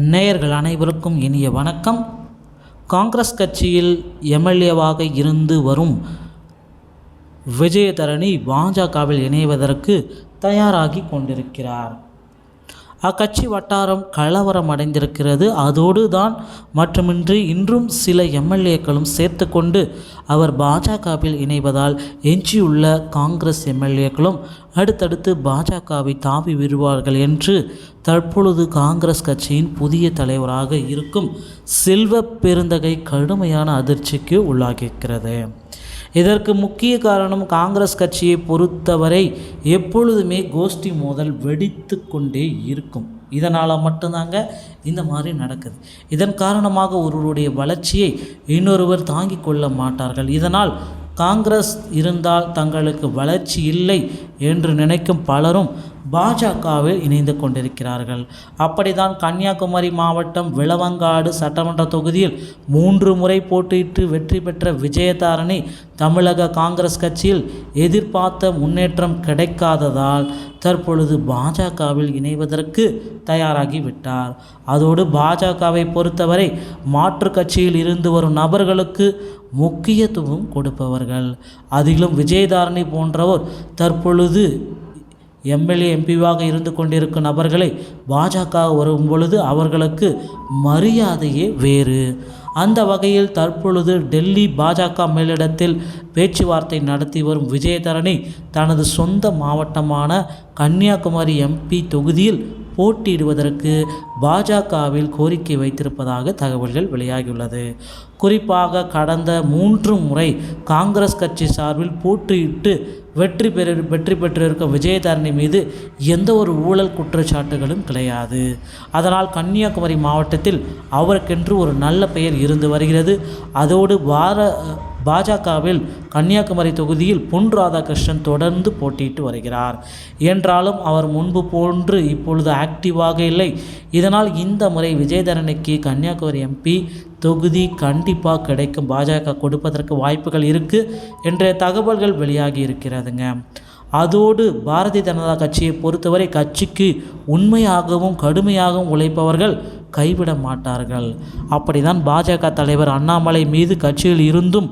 நேயர்கள் அனைவருக்கும் இனிய வணக்கம். காங்கிரஸ் கட்சியில் எம்எல்ஏவாக இருந்து வரும் விஜயதரணி பாஜகவில் இணைவதற்கு தயாராகி கொண்டிருக்கிறார். அக்கட்சி வட்டாரம் கலவரம் அடைந்திருக்கிறது. அதோடு தான் மட்டுமின்றி இன்றும் சில எம்எல்ஏக்களும் சேர்த்து கொண்டு அவர் பாஜகவில் இணைவதால் எஞ்சியுள்ள காங்கிரஸ் எம்எல்ஏக்களும் அடுத்தடுத்து பாஜகவை தாவி விடுவார்கள் என்று தற்பொழுது காங்கிரஸ் கட்சியின் புதிய தலைவராக இருக்கும் செல்வ பெருந்தகை கடுமையான அதிர்ச்சிக்கு உள்ளாகியிருக்கிறது. இதற்கு முக்கிய காரணம் காங்கிரஸ் கட்சியை பொறுத்தவரை எப்பொழுதுமே கோஷ்டி மோதல் வெடித்து கொண்டே இருக்கும். இதனால் மட்டும்தாங்க இந்த மாதிரி நடக்குது. இதன் காரணமாக ஒருவருடைய வளர்ச்சியை இன்னொருவர் தாங்கிக் கொள்ள மாட்டார்கள். இதனால் காங்கிரஸ் இருந்தால் தங்களுக்கு வளர்ச்சி இல்லை என்று நினைக்கும் பலரும் பாஜகவில் இணைந்து கொண்டிருக்கிறார்கள். அப்படித்தான் கன்னியாகுமரி மாவட்டம் விளவங்காடு சட்டமன்ற தொகுதியில் 3 முறை போட்டியிட்டு வெற்றி பெற்ற விஜயதாரணி தமிழக காங்கிரஸ் கட்சியில் எதிர்பார்த்த முன்னேற்றம் கிடைக்காததால் தற்பொழுது பாஜகவில் இணைவதற்கு தயாராகிவிட்டார். அதோடு பாஜகவை பொறுத்தவரை மாற்று கட்சியில் இருந்து வரும் நபர்களுக்கு முக்கியத்துவம் கொடுப்பவர்கள். அதிலும் விஜயதாரணி போன்றவர் தற்பொழுது எம்எல்ஏ எம்பிவாக இருந்து கொண்டிருக்கும் நபர்களை பாஜக வரும் பொழுது அவர்களுக்கு மரியாதையே வேறு. அந்த வகையில் தற்பொழுது டெல்லி பாஜக மேலிடத்தில் பேச்சுவார்த்தை நடத்தி வரும் விஜயதரணி தனது சொந்த மாவட்டமான கன்னியாகுமரி எம்பி தொகுதியில் போட்டியிடுவதற்கு பாஜகவில் கோரிக்கை வைத்திருப்பதாக தகவல்கள் வெளியாகியுள்ளது. குறிப்பாக கடந்த 3 முறை காங்கிரஸ் கட்சி சார்பில் போட்டியிட்டு வெற்றி பெற்றிருக்கும் விஜயதரணி மீது எந்த ஒரு ஊழல் குற்றச்சாட்டுகளும் கிடையாது. அதனால் கன்னியாகுமரி மாவட்டத்தில் அவருக்கென்று ஒரு நல்ல பெயர் இருந்து வருகிறது. அதோடு பாஜகவில் கன்னியாகுமரி தொகுதியில் பொன் ராதாகிருஷ்ணன் தொடர்ந்து போட்டியிட்டு வருகிறார். என்றாலும் அவர் முன்பு போன்று இப்பொழுது ஆக்டிவாக இல்லை. இதனால் இந்த முறை விஜயதரணிக்கு கன்னியாகுமரி எம்பி தொகுதி கண்டிப்பாக கிடைக்கும். பாஜக கொடுப்பதற்கு வாய்ப்புகள் இருக்குது என்ற தகவல்கள் வெளியாகி இருக்கிறதுங்க. அதோடு பாரதிய ஜனதா கட்சியை பொறுத்தவரை கட்சிக்கு உண்மையாகவும் கடுமையாகவும் உழைப்பவர்கள் கைவிட மாட்டார்கள். அப்படிதான் பாஜக தலைவர் அண்ணாமலை மீது கட்சியில் இருந்தும்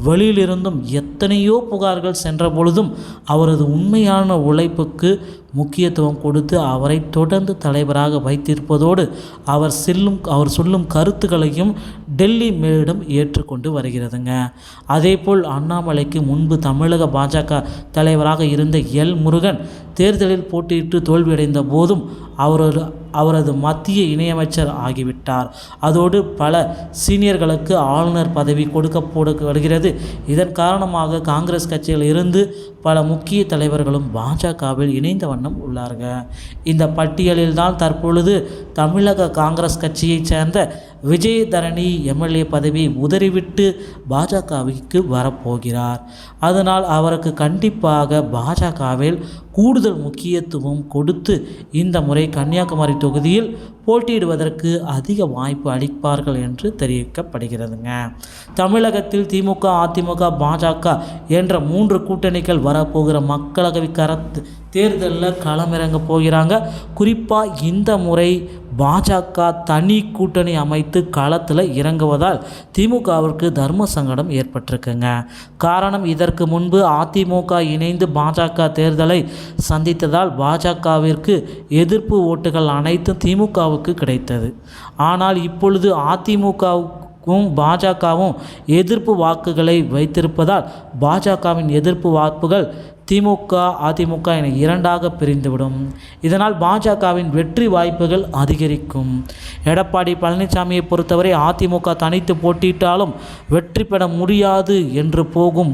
வெளியிலிருந்தும் எத்தனையோ புகார்கள் சென்ற பொழுதும் அவரது உண்மையான உழைப்புக்கு முக்கியத்துவம் கொடுத்து அவரை தொடர்ந்து தலைவராக வைத்திருப்பதோடு அவர் சொல்லும் கருத்துக்களையும் டெல்லி மேலிடம் ஏற்றுக்கொண்டு வருகிறதுங்க. அதேபோல் அண்ணாமலைக்கு முன்பு தமிழக பாஜக தலைவராக இருந்த எல் முருகன் தேர்தலில் போட்டியிட்டு தோல்வியடைந்த போதும் அவரது மத்திய இணையமைச்சர் ஆகிவிட்டார். அதோடு பல சீனியர்களுக்கு ஆளுநர் பதவி கொடுக்கப்படுகிறது. இதன் காரணமாக காங்கிரஸ் கட்சியில் இருந்து பல முக்கிய தலைவர்களும் பாஜகவில் இணைந்த வண்ணம் உள்ளார்கள். இந்த பட்டியலில் தான் தற்பொழுது தமிழக காங்கிரஸ் கட்சியைச் சேர்ந்த விஜயதரணி எம்எல்ஏ பதவியை உதறிவிட்டு பாஜகவிற்கு வரப்போகிறார். அதனால் அவருக்கு கண்டிப்பாக பாஜகவில் கூடுதல் முக்கியத்துவம் கொடுத்து இந்த முறை கன்னியாகுமரி தொகுதியில் போட்டியிடுவதற்கு அதிக வாய்ப்பு அளிப்பார்கள் என்று தெரிவிக்கப்படுகிறதுங்க. தமிழகத்தில் திமுக, அதிமுக, பாஜக என்ற 3 கூட்டணிகள் வரப்போகிற மக்களவை தேர்தலில் களமிறங்க போகிறாங்க. குறிப்பாக இந்த முறை பாஜக தனி கூட்டணி அமைத்து களத்தில் இறங்குவதால் திமுகவிற்கு தர்ம சங்கடம் ஏற்பட்டிருக்குங்க. காரணம், இதற்கு முன்பு அதிமுக இணைந்து பாஜக தேர்தலை சந்தித்ததால் பாஜகவிற்கு எதிர்ப்பு ஓட்டுகள் அனைத்தும் திமுகவுக்கு கிடைத்தது. ஆனால் இப்பொழுது அதிமுகவும் பாஜகவும் எதிர்ப்பு வாக்குகளை வைத்திருப்பதால் பாஜகவின் எதிர்ப்பு வாக்குகள் திமுக, அதிமுக என 2ஆக பிரிந்துவிடும். இதனால் பாஜகவின் வெற்றி வாய்ப்புகள் அதிகரிக்கும். எடப்பாடி பழனிசாமியை பொறுத்தவரை அதிமுக தனித்து போட்டியிட்டாலும் வெற்றி பெற முடியாது என்று போகும்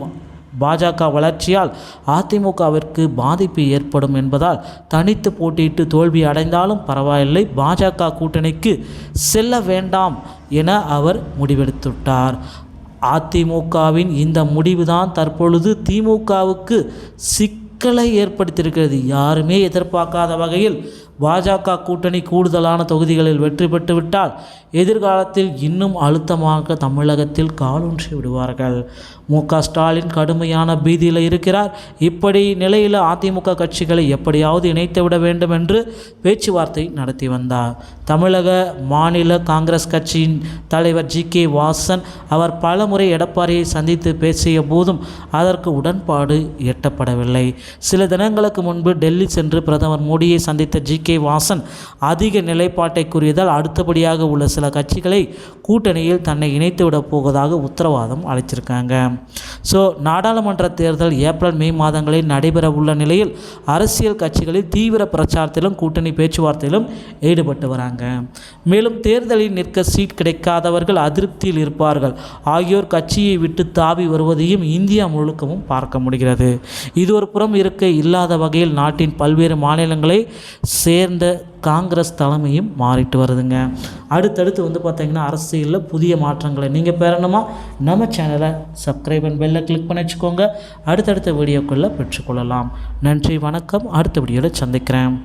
பாஜக வளர்ச்சியால் அதிமுகவிற்கு பாதிப்பு ஏற்படும் என்பதால் தனித்து போட்டியிட்டு தோல்வி அடைந்தாலும் பரவாயில்லை, பாஜக கூட்டணிக்கு செல்ல வேண்டாம் என அவர் முடிவெடுத்துவிட்டார். அதிமுகவின் இந்த முடிவுதான் தற்பொழுது திமுகவுக்கு சிக்கலை ஏற்படுத்தியிருக்கிறது. யாருமே எதிர்பார்க்காத வகையில் பாஜக கூட்டணி கூடுதலான தொகுதிகளில் வெற்றி பெற்றுவிட்டால் எதிர்காலத்தில் இன்னும் அழுத்தமாக தமிழகத்தில் காலூன்றி விடுவார்கள். ஸ்டாலின் கடுமையான பீதியில் இருக்கிறார். இப்படி நிலையில் அதிமுக கட்சிகளை எப்படியாவது இணைத்து விட வேண்டும் என்று பேச்சுவார்த்தை நடத்தி வந்தார். தமிழக மாநில காங்கிரஸ் கட்சியின் தலைவர் ஜி.கே. வாசன் அவர் பலமுறை எடப்பாடியை சந்தித்து பேசிய போதும் அதற்கு உடன்பாடு எட்டப்படவில்லை. சில தினங்களுக்கு முன்பு டெல்லி சென்று பிரதமர் மோடியை சந்தித்த ஜி.கே. வாசன் அதிக நிலைப்பாட்டை கூறியதால் அடுத்தபடியாக உள்ள சில கட்சிகளை கூட்டணியில் தன்னை இணைத்து விட போவதாக உத்தரவாதம் அளிச்சிருக்காங்க. நாடாளுமன்ற தேர்தல் ஏப்ரல் மே மாதங்களில் நடைபெற உள்ள நிலையில் அரசியல் கட்சிகளில் தீவிர பிரச்சாரத்திலும் கூட்டணி பேச்சுவார்த்தையிலும் ஈடுபட்டு வராங்க. மேலும் தேர்தலில் நிற்க சீட் கிடைக்காதவர்கள் அதிருப்தியில் இருப்பார்கள் ஆகியோர் கட்சியை விட்டு தாவி வருவதையும் இந்தியா முழுக்கவும் பார்க்க முடிகிறது. இது ஒரு புறம் இருக்க இல்லாத வகையில் நாட்டின் பல்வேறு மாநிலங்களை சேர்ந்த காங்கிரஸ் தலைமையும் மாறிட்டு வருதுங்க. அடுத்தடுத்து பார்த்திங்கன்னா அரசியலில் புதிய மாற்றங்களை நீங்கள் பெறணுமா நம்ம சேனலை சப்ஸ்கிரைப் அண்ட் பெல்லை கிளிக் பண்ணி வச்சுக்கோங்க. அடுத்தடுத்த வீடியோக்குள்ளே பெற்றுக்கொள்ளலாம். நன்றி, வணக்கம். அடுத்த வீடியோவில் சந்திக்கிறேன்.